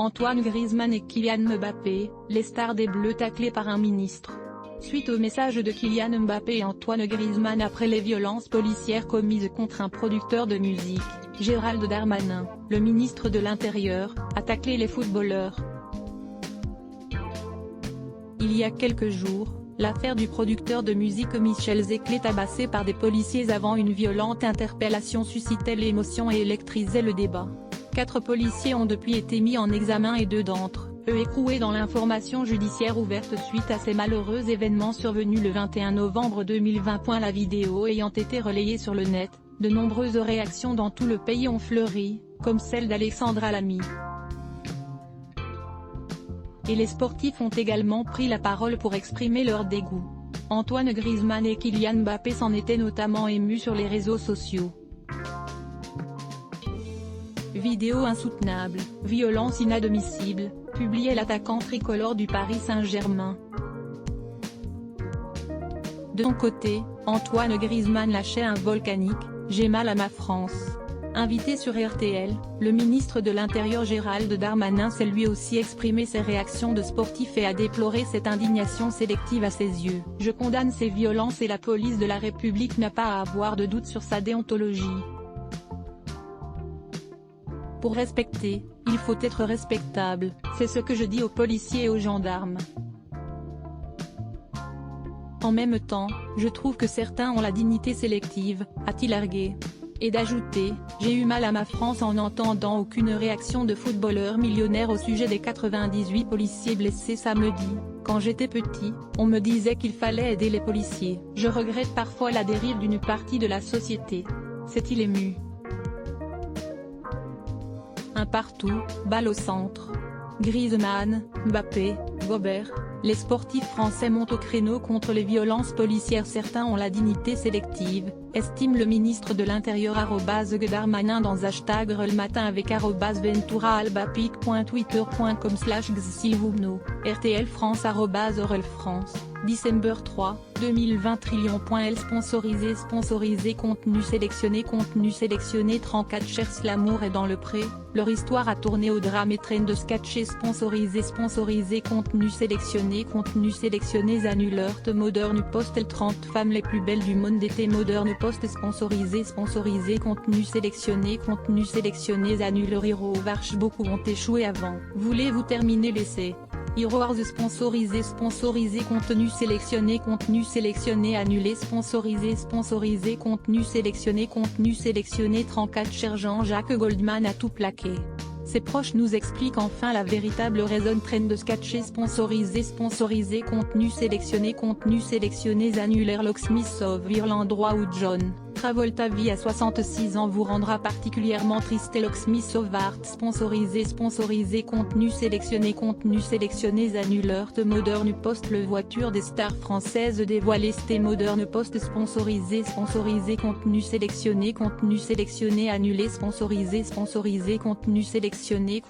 Antoine Griezmann et Kylian Mbappé, les stars des Bleus taclées par un ministre. Suite au message de Kylian Mbappé et Antoine Griezmann après les violences policières commises contre un producteur de musique, Gérald Darmanin, le ministre de l'Intérieur, a taclé les footballeurs. Il y a quelques jours, l'affaire du producteur de musique Michel Zeclé tabassé par des policiers avant une violente interpellation suscitait l'émotion et électrisait le débat. 4 policiers ont depuis été mis en examen et 2 d'entre eux écroués dans l'information judiciaire ouverte suite à ces malheureux événements survenus le 21 novembre 2020. La vidéo ayant été relayée sur le net, de nombreuses réactions dans tout le pays ont fleuri, comme celle d'Alexandra Lamy. Et les sportifs ont également pris la parole pour exprimer leur dégoût. Antoine Griezmann et Kylian Mbappé s'en étaient notamment émus sur les réseaux sociaux. Vidéo insoutenable, violence inadmissible, publiait l'attaquant tricolore du Paris Saint-Germain. De son côté, Antoine Griezmann lâchait un volcanique « J'ai mal à ma France ». Invité sur RTL, le ministre de l'Intérieur Gérald Darmanin s'est lui aussi exprimé ses réactions de sportif et a déploré cette indignation sélective à ses yeux. « Je condamne ces violences et la police de la République n'a pas à avoir de doute sur sa déontologie. Pour respecter, il faut être respectable, c'est ce que je dis aux policiers et aux gendarmes. En même temps, je trouve que certains ont la dignité sélective », a-t-il argué. Et d'ajouter, « J'ai eu mal à ma France en n'entendant aucune réaction de footballeur millionnaire au sujet des 98 policiers blessés samedi. Quand j'étais petit, on me disait qu'il fallait aider les policiers. Je regrette parfois la dérive d'une partie de la société. » S'est-il ému. Un partout, balle au centre. Griezmann, Mbappé, Gobert, les sportifs français montent au créneau contre les violences policières. Certains ont la dignité sélective, estime le ministre de l'Intérieur @Darmanin dans #relmatin avec @VenturaAlbapic.twitter.com/Xsilvumno, RTL France @RelFrance, December 3, 2020 Trillion.L Sponsorisé contenu sélectionné 34 Cherche l'amour est dans le pré, leur histoire a tourné au drame et traîne de sketchés sponsorisé contenu sélectionné Annuleur de Modern Post les 30 femmes les plus belles du monde d'été Modern Post sponsorisé contenu sélectionné Annuleur Hero Varch beaucoup ont échoué avant. Voulez-vous terminer l'essai? Heroes sponsorisé contenu sélectionné annulé sponsorisé contenu sélectionné 34 Cher Jean-Jacques Goldman a tout plaqué. Ses proches nous expliquent enfin la véritable raison train de sketcher sponsorisé contenu sélectionné annulaire Locksmith of Ireland droit ou John Travolta vit à 66 ans vous rendra particulièrement triste. Locksmith of Art sponsorisé contenu sélectionné annuleur de Modern Post le voiture des stars françaises dévoilée C'était Modern Post sponsorisé contenu sélectionné annulé sponsorisé contenu sélectionné